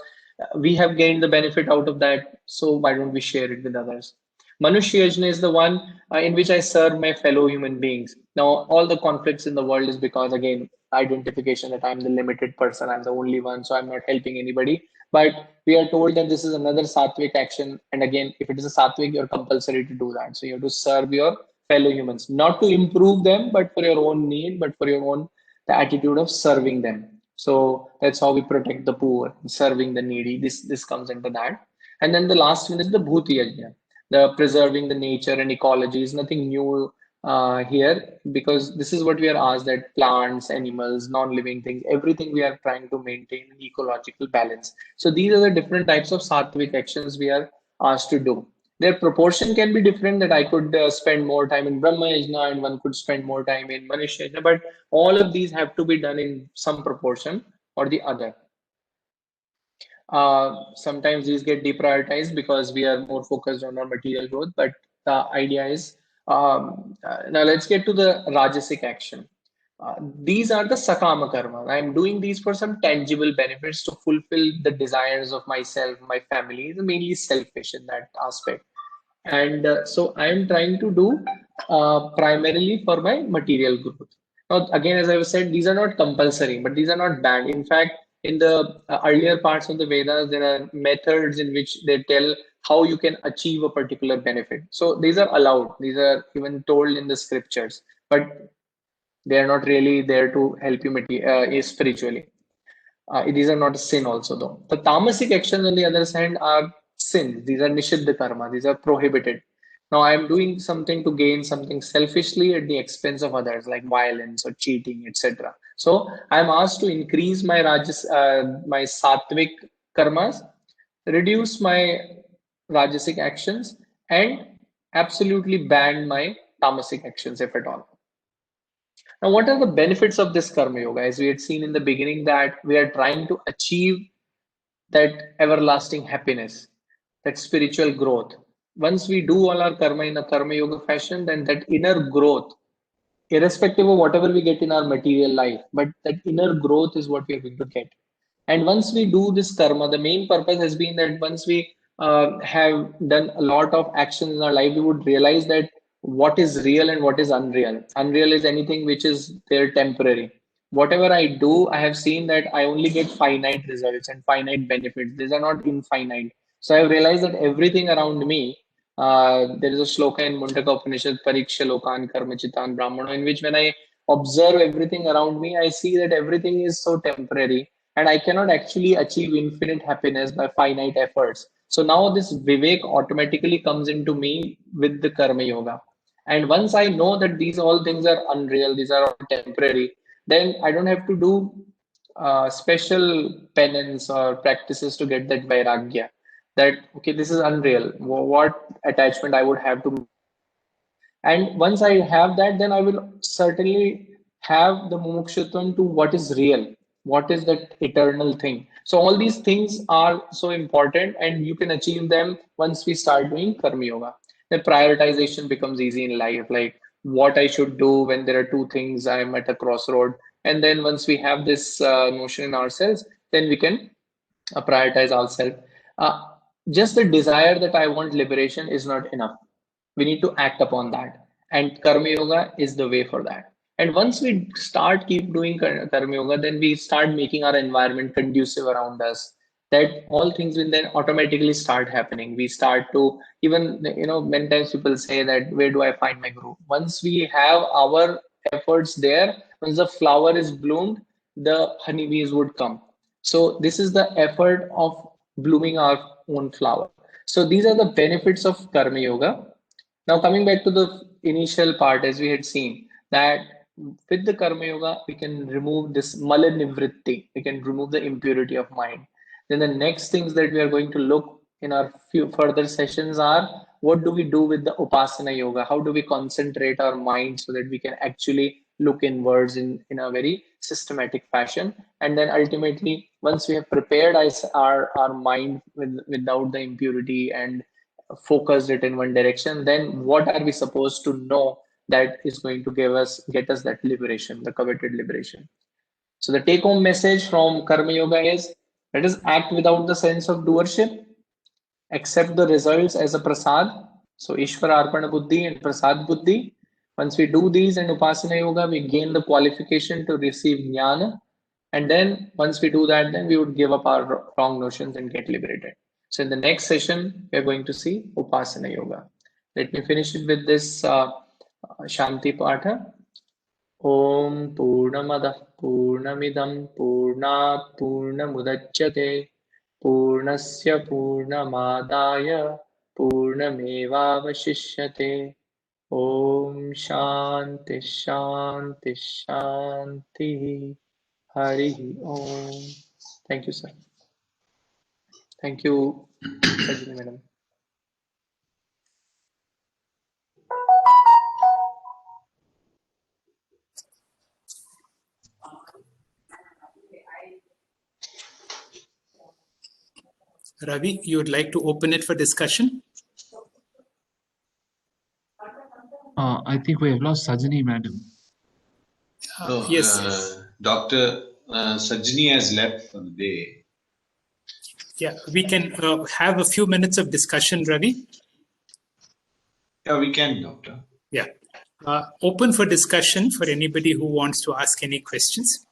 we have gained the benefit out of that. So why don't we share it with others? Manushya Yajna is the one in which I serve my fellow human beings. Now, all the conflicts in the world is because, again, identification that I'm the limited person, I'm the only one, so I'm not helping anybody. But we are told that this is another sattvic action. And again, if it is a sattvic, you're compulsory to do that. So you have to serve your fellow humans, not to improve them, but for your own need, but for your own the attitude of serving them. So that's how we protect the poor, serving the needy. This comes into that. And then the last one is the Bhuti Yajna, the preserving the nature and ecology is nothing new here, because this is what we are asked, that plants, animals, non-living things, everything we are trying to maintain an ecological balance. So these are the different types of sattvic actions we are asked to do. Their proportion can be different, that I could spend more time in Brahma Yajna and one could spend more time in Manushya Yajna, but all of these have to be done in some proportion or the other. Sometimes these get deprioritized because we are more focused on our material growth, but the idea is, now let's get to the Rajasic action. These are the Sakama karma. I'm doing these for some tangible benefits to fulfill the desires of myself, my family, mainly selfish in that aspect. And so I'm trying to do primarily for my material growth. Now, again, as I was said, these are not compulsory, but these are not banned. In fact, in the earlier parts of the Vedas, there are methods in which they tell how you can achieve a particular benefit. So these are allowed. These are even told in the scriptures, but they are not really there to help you spiritually. These are not a sin also though. The tamasic actions on the other hand are sins. These are nishiddha karma. These are prohibited. Now I am doing something to gain something selfishly at the expense of others, like violence or cheating, etc. So I am asked to increase my my sattvic karmas, reduce my rajasic actions, and absolutely ban my tamasic actions if at all. Now, what are the benefits of this karma yoga? As we had seen in the beginning, that we are trying to achieve that everlasting happiness, that spiritual growth. Once we do all our karma in a karma yoga fashion, then that inner growth, irrespective of whatever we get in our material life, but that inner growth is what we are going to get. And once we do this karma, the main purpose has been that once we have done a lot of actions in our life, we would realize that what is real and what is unreal. Unreal is anything which is there temporary. Whatever I do, I have seen that I only get finite results and finite benefits. These are not infinite. So I've realized that everything around me, there is a shloka in Mundaka Upanishad, Pariksha Lokan Karmachitan Brahmana, in which when I observe everything around me, I see that everything is so temporary and I cannot actually achieve infinite happiness by finite efforts. So now this Vivek automatically comes into me with the Karma Yoga. And once I know that these all things are unreal, these are all temporary, then I don't have to do special penance or practices to get that Vairagya. That, okay, this is unreal. What attachment I would have to. And once I have that, then I will certainly have the mumukshutvam to what is real, what is that eternal thing. So all these things are so important, and you can achieve them once we start doing karma yoga. The prioritization becomes easy in life, like what I should do when there are two things, I'm at a crossroad. And then once we have this notion in ourselves, then we can prioritize ourselves. Just the desire that I want liberation is not enough. We need to act upon that, and karma yoga is the way for that. And once we start keep doing karma yoga, then we start making our environment conducive around us, that all things will then automatically start happening. We start to, even, many times people say that where do I find my guru? Once we have our efforts there, once the flower is bloomed, the honeybees would come. So this is the effort of blooming our own flower. So these are the benefits of karma yoga. Now, coming back to the initial part, as we had seen, that with the Karma Yoga, we can remove this mala nivritti, we can remove the impurity of mind. Then the next things that we are going to look in our few further sessions are, what do we do with the Upasana Yoga? How do we concentrate our mind so that we can actually look inwards in a very systematic fashion? And then ultimately, once we have prepared our mind without the impurity and focused it in one direction, then what are we supposed to know that is going to get us that liberation, the coveted liberation? So the take home message from Karma Yoga is, let us act without the sense of doership, accept the results as a prasad. So Ishvara Arpana Buddhi and Prasad Buddhi. Once we do these in Upasana Yoga, we gain the qualification to receive Jnana. And then once we do that, then we would give up our wrong notions and get liberated. So in the next session, we are going to see Upasana Yoga. Let me finish it with this Shanti Patha. Om Purnamadah Purnamidam Purnat Purnamudachyate Purnasya Purnamadaya Purnamevavashishyate. Om Shanti Shanti Shanti. Hari Om. Thank you, sir. Thank you, Sajani madam. Ravi, you would like to open it for discussion? I think we have lost Sajani, madam. Yes. Dr. Sajani has left for the day. Yeah, we can have a few minutes of discussion, Ravi. Yeah, we can, Doctor. Yeah. Open for discussion for anybody who wants to ask any questions.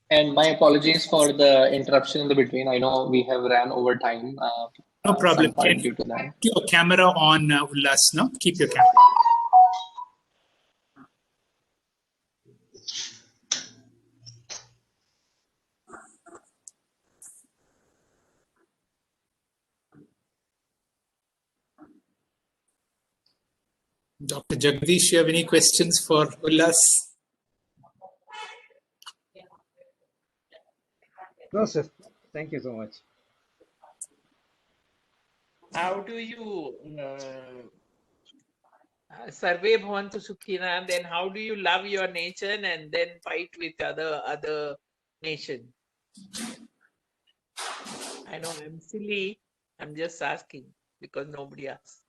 And my apologies for the interruption in the between. I know we have ran over time. No problem. Some part Can due to that. keep your camera on, Ullas, no? Keep your camera. Dr. Jagdish, you have any questions for Ullas? No, sir. Thank you so much. How do you survey Bhavantu Sukhina, and then how do you love your nation and then fight with other nation? I know I'm silly. I'm just asking because nobody asks.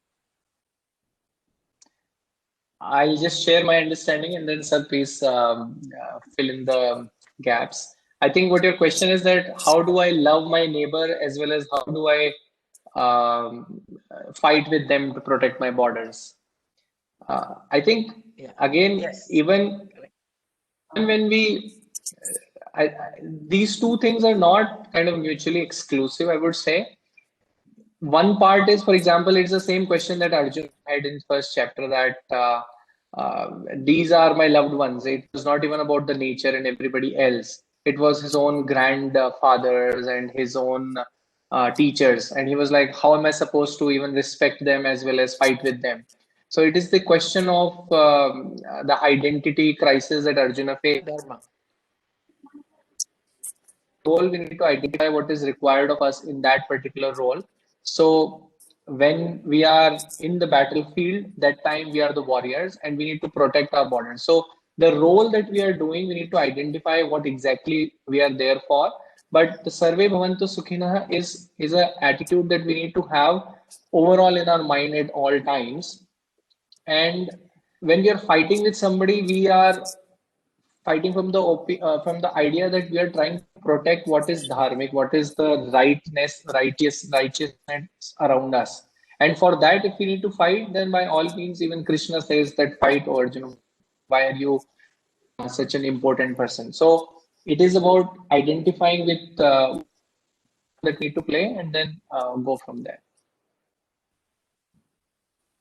I'll just share my understanding and then sir, please fill in the gaps. I think what your question is that how do I love my neighbor as well as how do I fight with them to protect my borders? I think again, Yes. even when we these two things are not kind of mutually exclusive, I would say. One part is, for example, it's the same question that Arjun had in first chapter that these are my loved ones. It was not even about the nature and everybody else. It was his own grandfathers and his own teachers. And he was like, how am I supposed to even respect them as well as fight with them? So it is the question of the identity crisis that Arjuna faced. Dharma. Role, we need to identify what is required of us in that particular role. So when we are in the battlefield, that time we are the warriors and we need to protect our borders. So the role that we are doing, we need to identify what exactly we are there for. But the Sarve Bhavantu Sukhinaha is an attitude that we need to have overall in our mind at all times. And when we are fighting with somebody, we are fighting from the idea that we are trying to protect what is dharmic, what is the righteousness around us. And for that, if we need to fight, then by all means, even Krishna says that fight, O Arjuna. Why are you such an important person? So it is about identifying with that need to play and then go from there.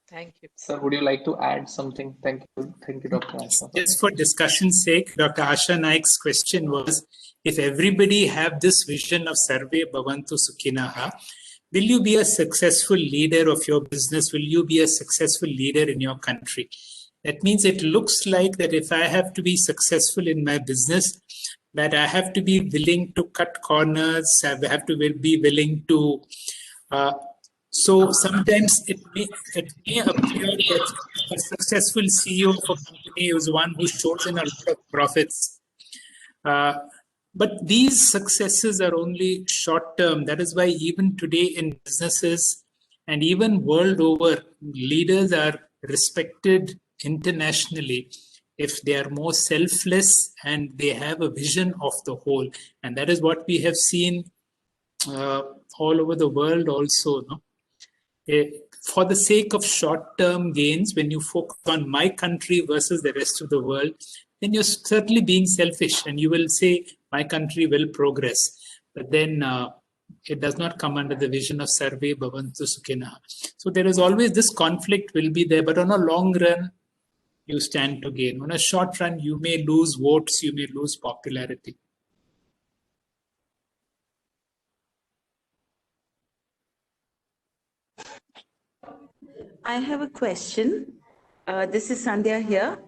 Thank you. Sir, would you like to add something? Thank you, Dr. Asha. Just for discussion's sake, Dr. Asha Naik's question was, if everybody have this vision of Sarve Bhavantu Sukhinaha, will you be a successful leader of your business? Will you be a successful leader in your country? That means it looks like that if I have to be successful in my business, that I have to be willing to cut corners, I have to be willing to so sometimes it may appear that a successful CEO of a company is one who's chosen a lot of profits. But these successes are only short term. That is why even today in businesses and even world over, leaders are respected internationally if they are more selfless and they have a vision of the whole. And that is what we have seen all over the world also. No? For the sake of short-term gains, when you focus on my country versus the rest of the world, then you're certainly being selfish and you will say, my country will progress. But then it does not come under the vision of Sarve Bhavantu Sukhinaha. So there is always this conflict will be there, but on a long run, you stand to gain. On a short run, you may lose votes, you may lose popularity. I have a question. This is Sandhya here.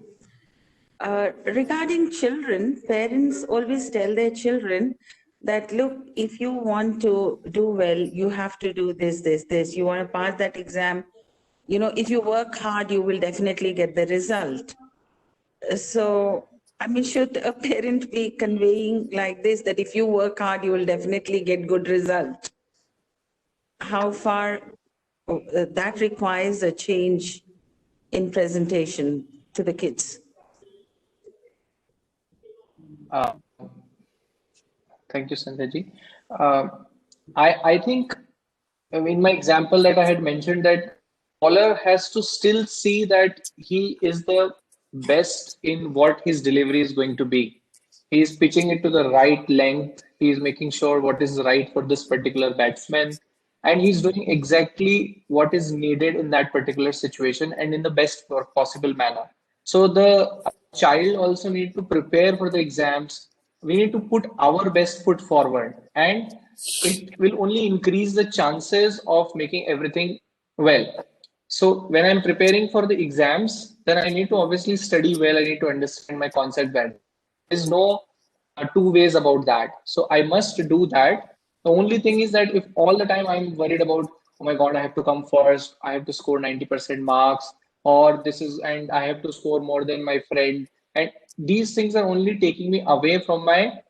Regarding children, parents always tell their children that, look, if you want to do well, you have to do this, this, this. You want to pass that exam. You know, if you work hard, you will definitely get the result. So, I mean, should a parent be conveying like this, that if you work hard, you will definitely get good result? How far that requires a change in presentation to the kids? Thank you, Sanjay. I think in my example that I had mentioned that caller has to still see that he is the best in what his delivery is going to be. He is pitching it to the right length. He is making sure what is right for this particular batsman. And he's doing exactly what is needed in that particular situation and in the best possible manner. So the child also need to prepare for the exams. We need to put our best foot forward, and it will only increase the chances of making everything well. So when I'm preparing for the exams, then I need to obviously study well. I need to understand my concept well. There's no two ways about that. So I must do that. The only thing is that if all the time I'm worried about, oh my God, I have to come first, I have to score 90% marks, or this is, and I have to score more than my friend. And these things are only taking me away from my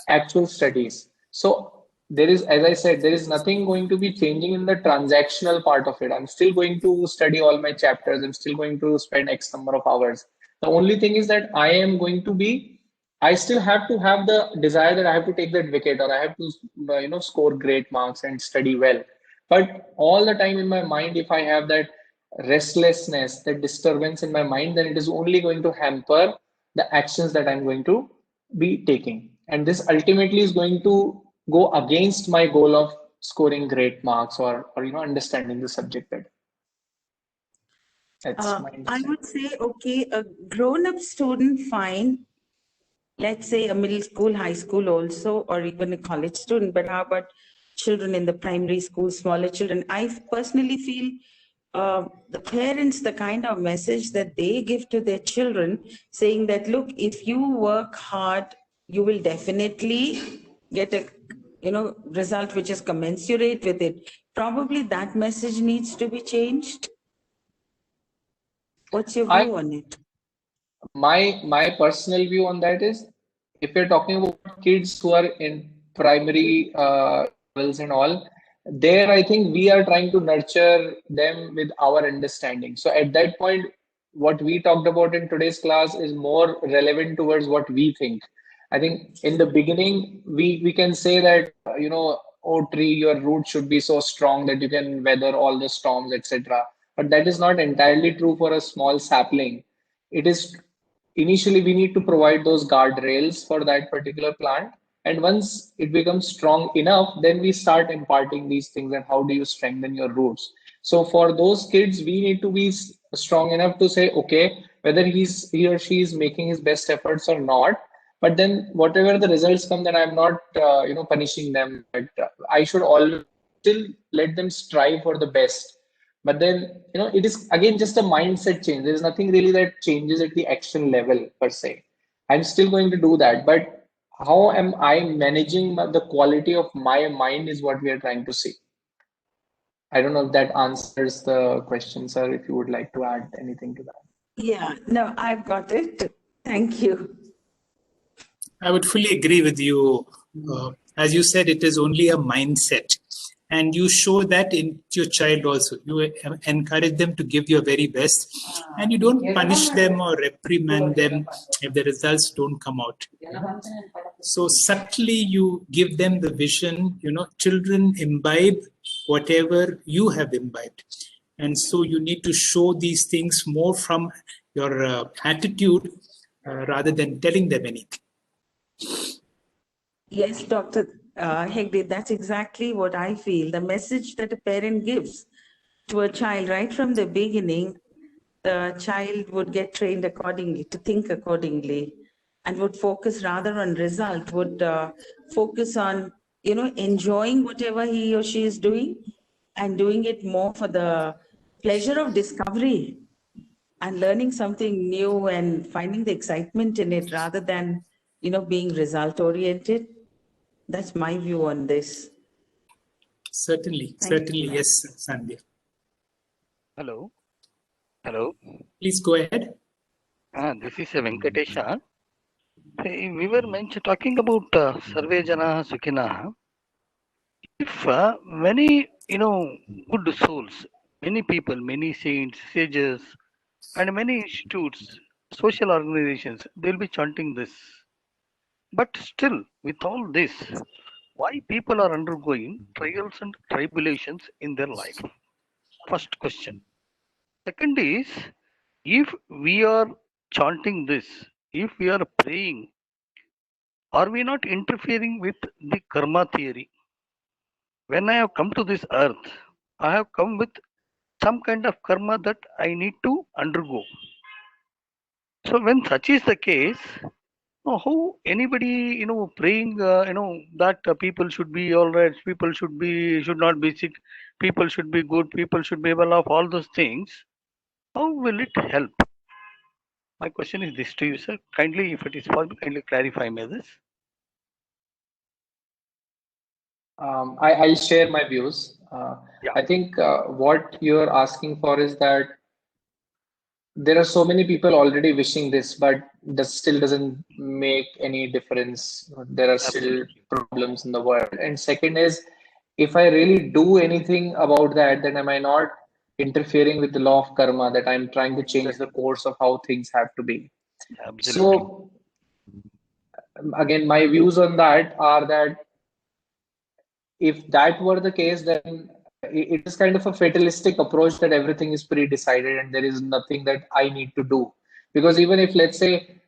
actual studies. So there is, as I said, there is nothing going to be changing in the transactional part of it. I'm still going to study all my chapters. I'm still going to spend X number of hours. The only thing is that I still have to have the desire that I have to take that wicket or I have to, score great marks and study well. But all the time in my mind, if I have that restlessness, that disturbance in my mind, then it is only going to hamper the actions that I'm going to be taking. And this ultimately is going to go against my goal of scoring great marks or understanding the subject better. That's my I would say, okay, a grown-up student, fine. Let's say a middle school, high school also, or even a college student. But how about children in the primary school, smaller children? I personally feel the parents, the kind of message that they give to their children, saying that, look, if you work hard, you will definitely get a result which is commensurate with it. Probably that message needs to be changed. What's your view on it? My personal view on that is, if you're talking about kids who are in primary levels and all, there I think we are trying to nurture them with our understanding. So at that point, what we talked about in today's class is more relevant towards what we think. I think in the beginning, we can say that, oh tree, your roots should be so strong that you can weather all the storms, etc. But that is not entirely true for a small sapling. It is initially we need to provide those guardrails for that particular plant, and once it becomes strong enough, then we start imparting these things and how do you strengthen your roots. So for those kids, we need to be strong enough to say, okay, whether he or she is making his best efforts or not, but then whatever the results come, then I'm not punishing them, but I should all still let them strive for the best. But then, it is again just a mindset change. There is nothing really that changes at the action level per se. I'm still going to do that. But how am I managing the quality of my mind is what we are trying to see. I don't know if that answers the question, sir, if you would like to add anything to that. Yeah, no, I've got it. Thank you. I would fully agree with you. As you said, it is only a mindset. And you show that in your child also. You encourage them to give your very best. And you don't punish them or reprimand them if the results don't come out. So subtly you give them the vision. Children imbibe whatever you have imbibed. And so you need to show these things more from your attitude rather than telling them anything. Yes, Dr. Hegde, that's exactly what I feel. The message that a parent gives to a child right from the beginning, the child would get trained accordingly, to think accordingly, and would focus rather on result, would focus on, enjoying whatever he or she is doing and doing it more for the pleasure of discovery and learning something new and finding the excitement in it rather than, being result oriented. That's my view on this. Certainly, Thank you, certainly. ma'am. Yes, Sandhya. Hello. Hello. Please go ahead. This is Venkatesha. Hey, we were talking about Sarve Jana Sukhina. If many, good souls, many people, many saints, sages, and many institutes, social organizations, they'll be chanting this. But still, with all this, why people are undergoing trials and tribulations in their life? First question. Second is, if we are chanting this, if we are praying, are we not interfering with the karma theory? When I have come to this earth, I have come with some kind of karma that I need to undergo. So when such is the case, how anybody praying that people should be all right, people should not be sick, people should be good, people should be well off, all those things, how will it help? My question is this to you, sir. Kindly, if it is possible, kindly clarify me this. I'll share my views. I think what you're asking for is that there are so many people already wishing this, but that still doesn't make any difference. There are still problems in the world. And second is, if I really do anything about that, then am I not interfering with the law of karma, that I'm trying to change the course of how things have to be? Absolutely. So again, my views on that are that if that were the case, then it is kind of a fatalistic approach that everything is pre-decided and there is nothing that I need to do. Because even if, let's say,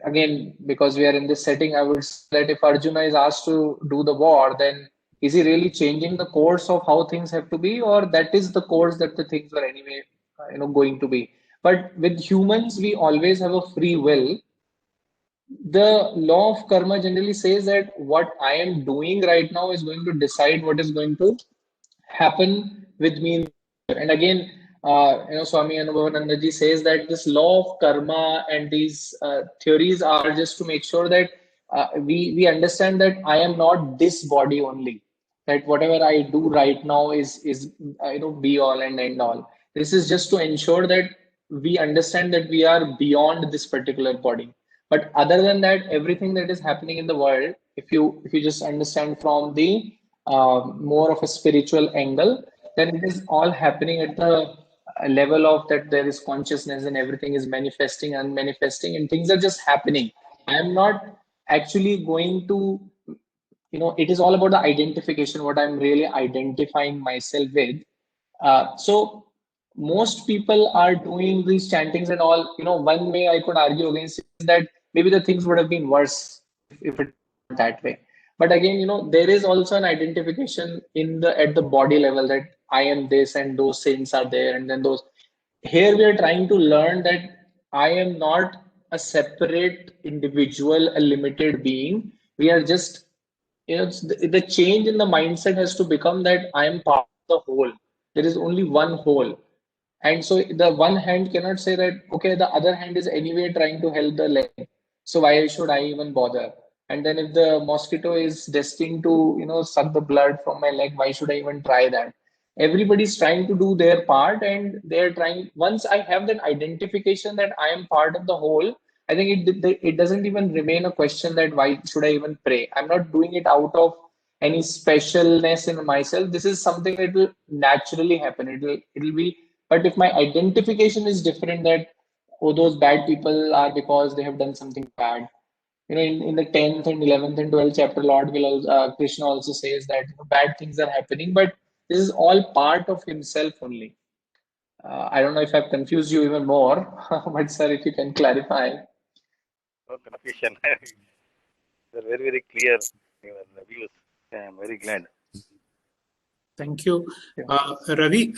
again, because we are in this setting, I would say that if Arjuna is asked to do the war, then is he really changing the course of how things have to be, or that is the course that the things were anyway, going to be? But with humans, we always have a free will. The law of karma generally says that what I am doing right now is going to decide what is going to happen with me in the future. And again, Swami Anubhavanandaji says that this law of karma and these theories are just to make sure that we understand that I am not this body only. That whatever I do right now is be all and end all. This is just to ensure that we understand that we are beyond this particular body. But other than that, everything that is happening in the world, if you just understand from the more of a spiritual angle, then it is all happening at the level of that there is consciousness and everything is manifesting and manifesting and things are just happening. I am not actually going to, it is all about the identification, what I'm really identifying myself with. So most people are doing these chantings and all. One way I could argue against it is that maybe the things would have been worse if it were that way. But again, there is also an identification at the body level that I am this and those saints are there, and then those. Here we are trying to learn that I am not a separate individual, a limited being. We are just, the change in the mindset has to become that I am part of the whole. There is only one whole. And so the one hand cannot say that, okay, the other hand is anyway trying to help the leg. So why should I even bother? And then if the mosquito is destined to, suck the blood from my leg, why should I even try that? Everybody's trying to do their part and they're trying. Once I have that identification that I am part of the whole, I think it doesn't even remain a question that why should I even pray? I'm not doing it out of any specialness in myself. This is something that will naturally happen. It'll be. But if my identification is different, that those bad people are because they have done something bad. In the 10th and 11th and 12th chapter, Lord Krishna also says that bad things are happening, but this is all part of himself only. I don't know if I've confused you even more, but sir, if you can clarify. No confusion. They're very, very clear in your views. I'm very glad. Thank you. Ravi,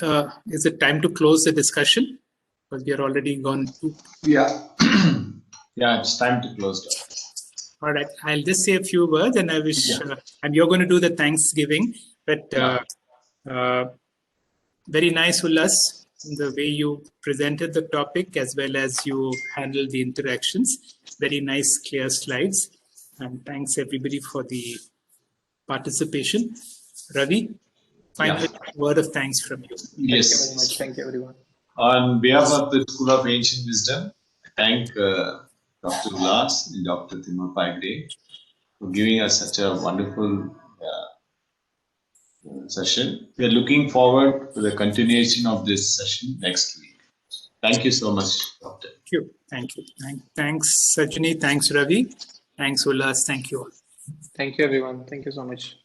is it time to close the discussion? Because we are already gone to. Yeah. Yeah, it's time to close down. All right, I'll just say a few words, and I wish, and you're going to do the Thanksgiving. But very nice, Ullas, the way you presented the topic as well as you handled the interactions. Very nice, clear slides. And thanks everybody for the participation. Ravi, final word of thanks from you. Yes. Thank you very much. Thank you, everyone. On behalf of the School of Ancient Wisdom, I thank Dr. Ullas and Dr. Timur Pagde for giving us such a wonderful session. We are looking forward to the continuation of this session next week. Thank you so much, Doctor. Thank you. Thanks, Sajani. Thanks, Ravi. Thanks, Ullas. Thank you all. Thank you, everyone. Thank you so much.